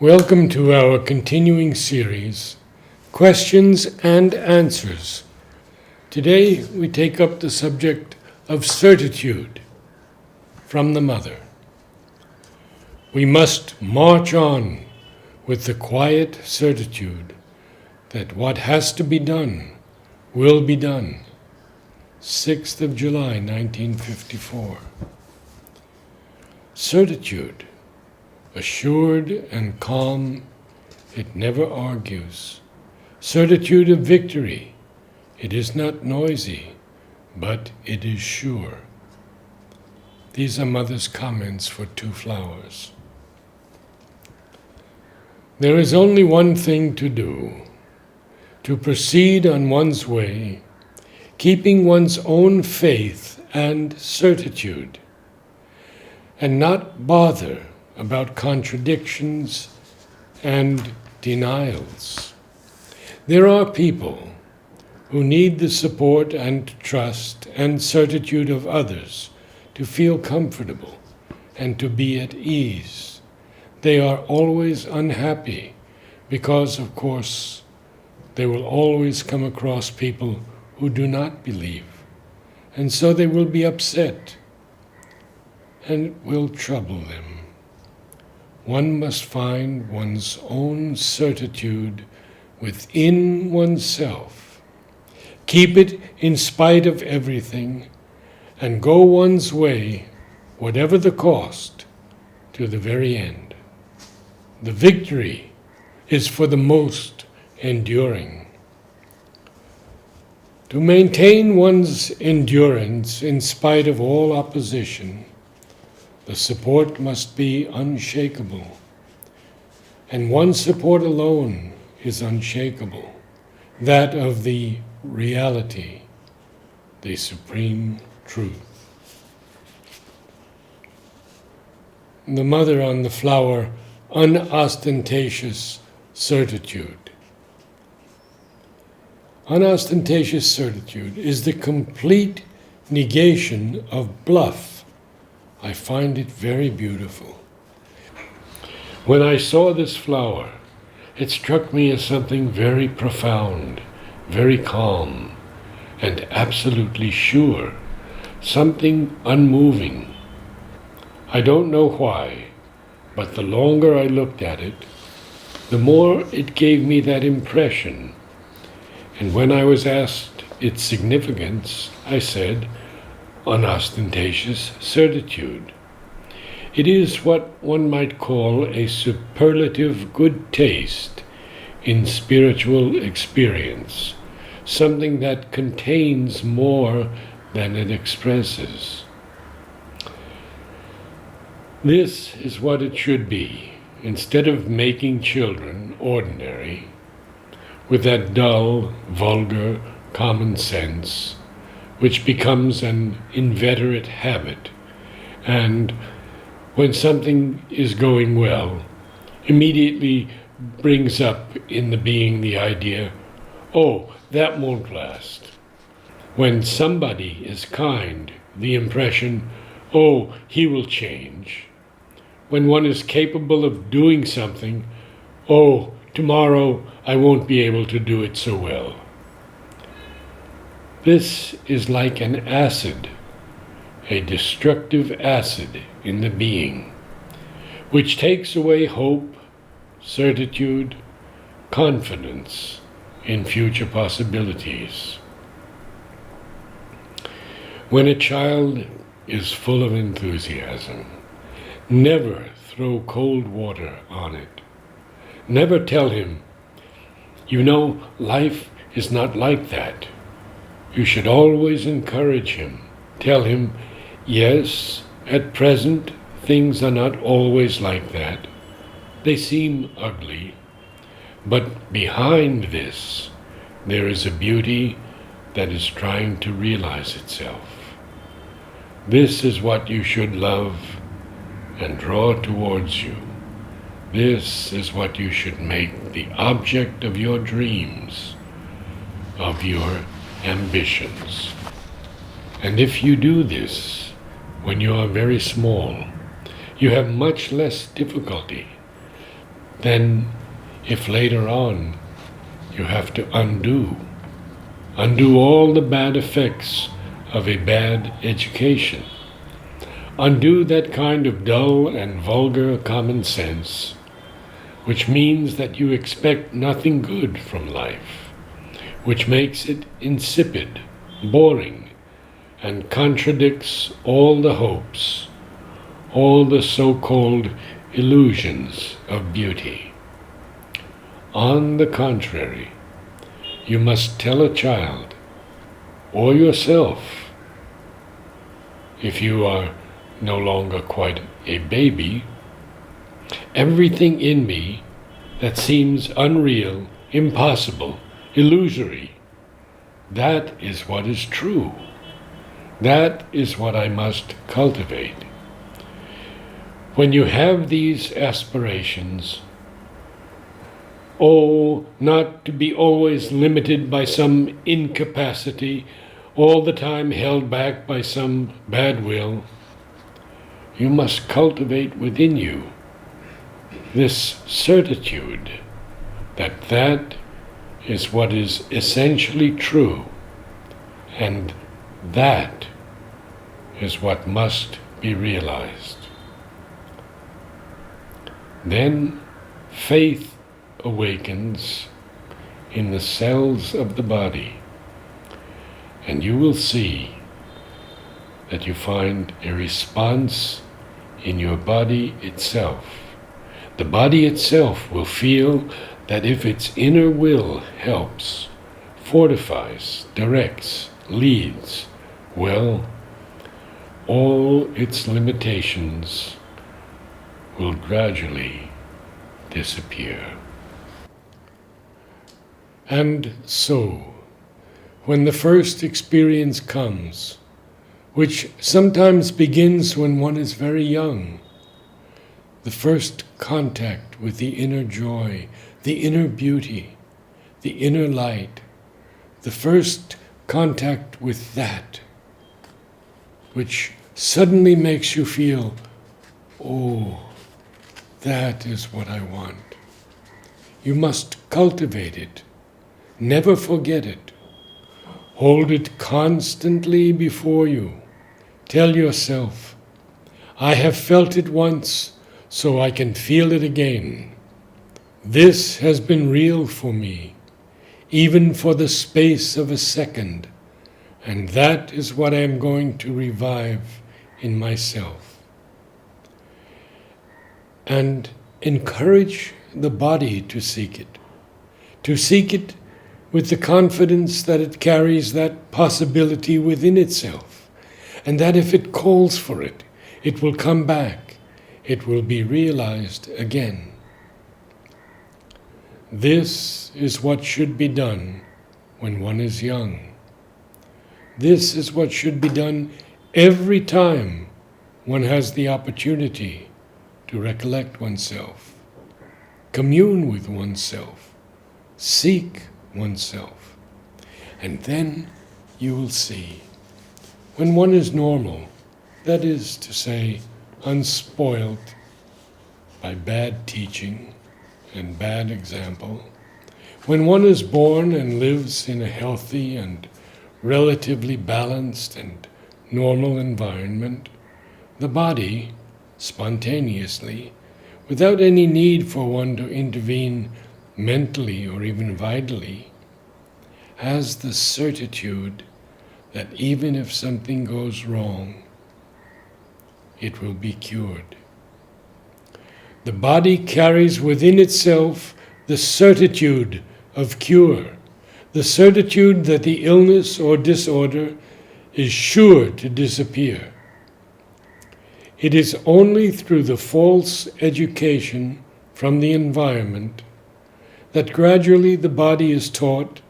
Welcome to our continuing series, Questions and Answers. Today we take up the subject of certitude from the mother. We must march on with the quiet certitude that what has to be done will be done. 6th of July, 1954. Certitude. Assured and calm, it never argues. Certitude of victory. It is not noisy, but it is sure. These are Mother's comments for Two Flowers. There is only one thing to do, to proceed on one's way, keeping one's own faith and certitude, and not bother about contradictions and denials. There are people who need the support and trust and certitude of others to feel comfortable and to be at ease. They are always unhappy because, of course, they will always come across people who do not believe, and so they will be upset and it will trouble them. One must find one's own certitude within oneself, keep it in spite of everything, and go one's way, whatever the cost, to the very end. The victory is for the most enduring. To maintain one's endurance in spite of all opposition, the support must be unshakable, and one support alone is unshakable, that of the reality, the supreme truth. The mother on the flower, unostentatious certitude. Unostentatious certitude is the complete negation of bluff. I find it very beautiful. When I saw this flower, it struck me as something very profound, very calm, and absolutely sure, something unmoving. I don't know why, but the longer I looked at it, the more it gave me that impression. And when I was asked its significance, I said, unostentatious certitude. It is what one might call a superlative good taste in spiritual experience, something that contains more than it expresses. This is what it should be, instead of making children ordinary, with that dull, vulgar common sense, which becomes an inveterate habit, and when something is going well, immediately brings up in the being the idea, oh, that won't last. When somebody is kind, the impression, oh, he will change. When one is capable of doing something, oh, tomorrow I won't be able to do it so well. This is like an acid, a destructive acid in the being, which takes away hope, certitude, confidence in future possibilities. When a child is full of enthusiasm, never throw cold water on it. Never tell him, you know, life is not like that. You should always encourage him. Tell him, yes, at present things are not always like that. They seem ugly. But behind this, there is a beauty that is trying to realize itself. This is what you should love and draw towards you. This is what you should make the object of your dreams, of your ambitions. And if you do this when you are very small, you have much less difficulty Then, if later on you have to undo all the bad effects of a bad education, undo that kind of dull and vulgar common sense, which means that you expect nothing good from life, which makes it insipid, boring, and contradicts all the hopes, all the so-called illusions of beauty. On the contrary, you must tell a child, or yourself, if you are no longer quite a baby, everything in me that seems unreal, impossible, illusory, that is what is true. That is what I must cultivate. When you have these aspirations, not to be always limited by some incapacity, all the time held back by some bad will, you must cultivate within you this certitude that that is what is essentially true, and that is what must be realized. Then faith awakens in the cells of the body, and you will see that you find a response in your body itself. The body itself will feel that if its inner will helps, fortifies, directs, leads, well, all its limitations will gradually disappear. And so, when the first experience comes, which sometimes begins when one is very young, the first contact with the inner joy, the inner beauty, the inner light, the first contact with that, which suddenly makes you feel, that is what I want. You must cultivate it, never forget it, hold it constantly before you. Tell yourself, I have felt it once, so I can feel it again. This has been real for me, even for the space of a second, and that is what I am going to revive in myself. And encourage the body to seek it with the confidence that it carries that possibility within itself, and that if it calls for it, it will come back, it will be realized again. This is what should be done when one is young. This is what should be done every time one has the opportunity to recollect oneself, commune with oneself, seek oneself. And then you will see, when one is normal, that is to say, unspoiled by bad teaching and bad example, when one is born and lives in a healthy and relatively balanced and normal environment, the body, spontaneously, without any need for one to intervene mentally or even vitally, has the certitude that even if something goes wrong, it will be cured. The body carries within itself the certitude of cure, the certitude that the illness or disorder is sure to disappear. It is only through the false education from the environment that gradually the body is taught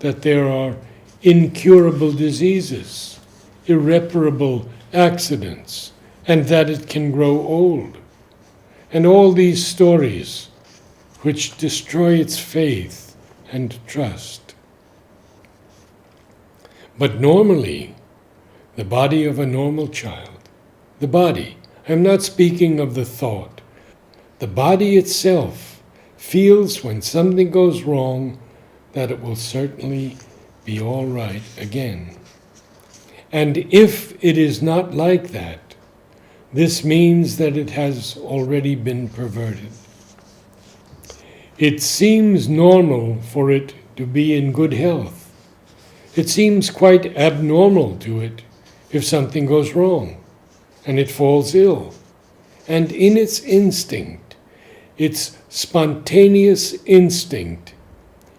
that there are incurable diseases, irreparable accidents, and that it can grow old. And all these stories which destroy its faith and trust. But normally, the body of a normal child, the body, I'm not speaking of the thought, the body itself feels when something goes wrong that it will certainly be all right again. And if it is not like that, this means that it has already been perverted. It seems normal for it to be in good health. It seems quite abnormal to it if something goes wrong and it falls ill. And in its instinct, its spontaneous instinct,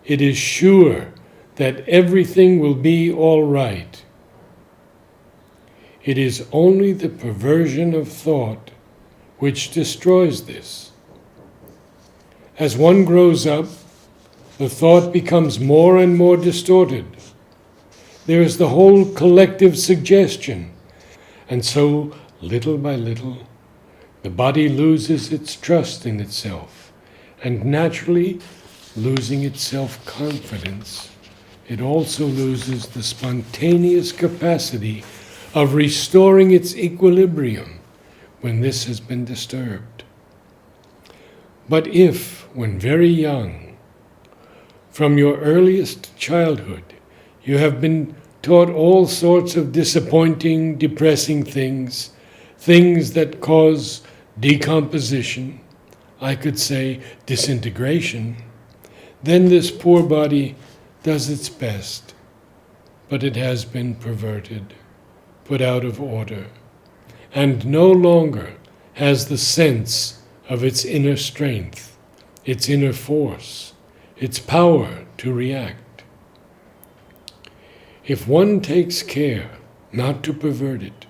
it is sure that everything will be all right. It is only the perversion of thought which destroys this. As one grows up, the thought becomes more and more distorted. There is the whole collective suggestion, and so, little by little, the body loses its trust in itself, and naturally, losing its self-confidence, it also loses the spontaneous capacity of restoring its equilibrium when this has been disturbed. But if, when very young, from your earliest childhood, you have been taught all sorts of disappointing, depressing things, things that cause decomposition, I could say disintegration, then this poor body does its best, but it has been perverted, put out of order, and no longer has the sense of its inner strength, its inner force, its power to react. If one takes care not to pervert it,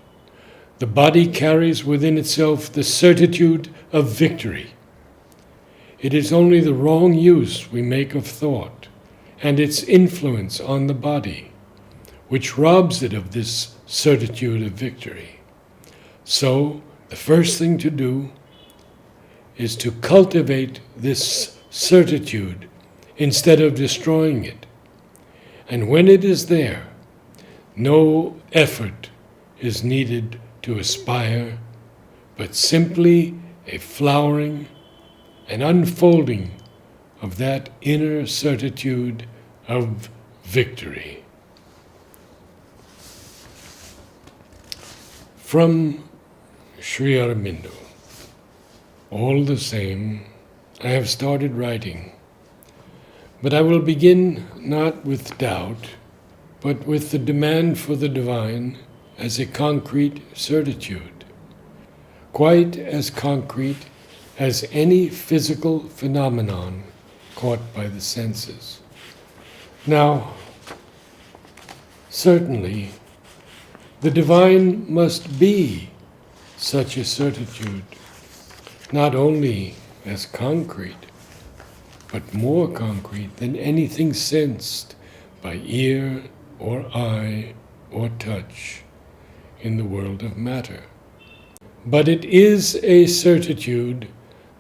the body carries within itself the certitude of victory. It is only the wrong use we make of thought and its influence on the body, which robs it of this certitude of victory. So, the first thing to do is to cultivate this certitude instead of destroying it. And when it is there, no effort is needed to aspire, but simply a flowering and unfolding of that inner certitude of victory. From Sri Aurobindo. All the same, I have started writing. But I will begin not with doubt, but with the demand for the divine as a concrete certitude, quite as concrete as any physical phenomenon caught by the senses. Now, certainly, the divine must be such a certitude, not only as concrete, but more concrete than anything sensed by ear or eye or touch in the world of matter. But it is a certitude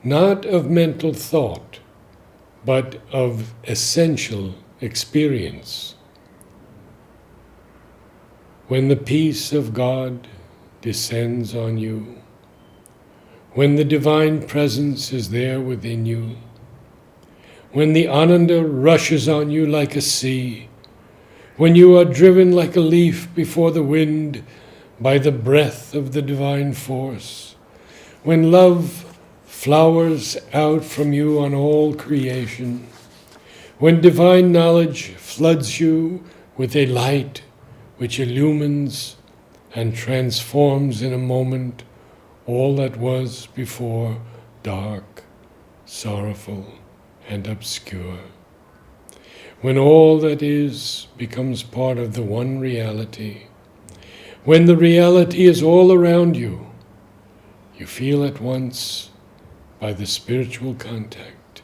not of mental thought, but of essential experience. When the peace of God descends on you, when the divine presence is there within you, when the Ananda rushes on you like a sea, when you are driven like a leaf before the wind by the breath of the divine force, when love flowers out from you on all creation, when divine knowledge floods you with a light which illumines and transforms in a moment all that was before dark, sorrowful, and obscure. When all that is becomes part of the one reality, when the reality is all around you, you feel at once by the spiritual contact,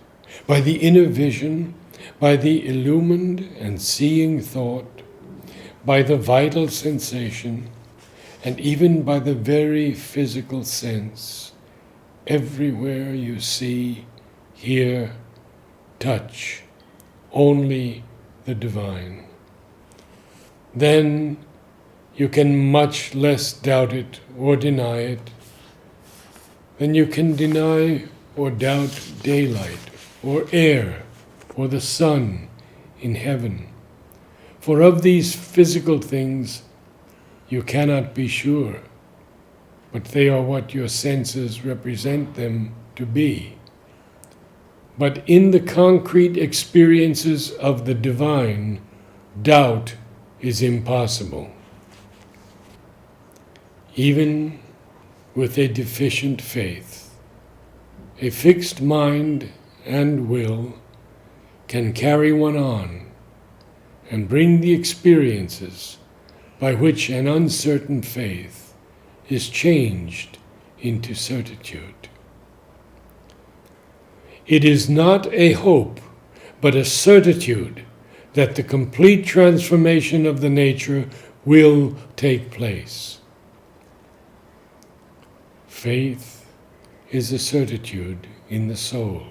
by the inner vision, by the illumined and seeing thought, by the vital sensation, and even by the very physical sense. Everywhere you see, hear, touch only the divine. Then you can much less doubt it or deny it than you can deny or doubt daylight or air, or the sun in heaven. For of these physical things you cannot be sure, but they are what your senses represent them to be. But in the concrete experiences of the divine, doubt is impossible. Even with a deficient faith, a fixed mind and will can carry one on and bring the experiences by which an uncertain faith is changed into certitude. It is not a hope, but a certitude that the complete transformation of the nature will take place. Faith is a certitude in the soul,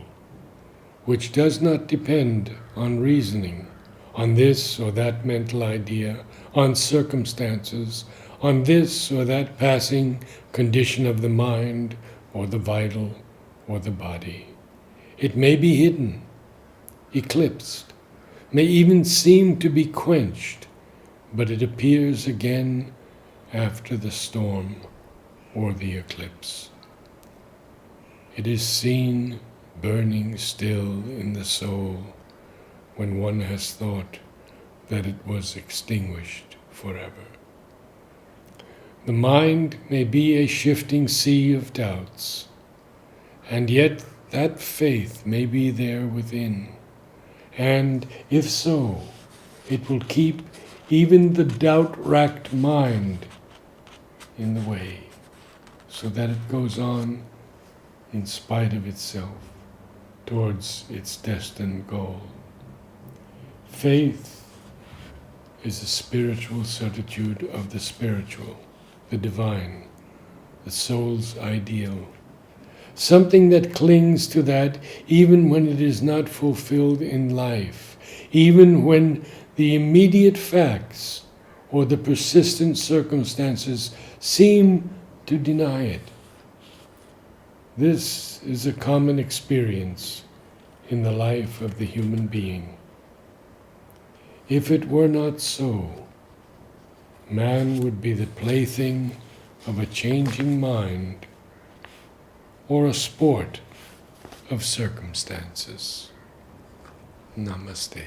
which does not depend on reasoning, on this or that mental idea, on circumstances, on this or that passing condition of the mind or the vital or the body. It may be hidden, eclipsed, may even seem to be quenched, but it appears again after the storm or the eclipse. It is seen burning still in the soul when one has thought that it was extinguished forever. The mind may be a shifting sea of doubts, and yet that faith may be there within, and if so, it will keep even the doubt-racked mind in the way, so that it goes on in spite of itself towards its destined goal. Faith is a spiritual certitude of the spiritual, the divine, the soul's ideal, something that clings to that even when it is not fulfilled in life, even when the immediate facts or the persistent circumstances seem to deny it. This is a common experience in the life of the human being. If it were not so, man would be the plaything of a changing mind or a sport of circumstances. Namaste.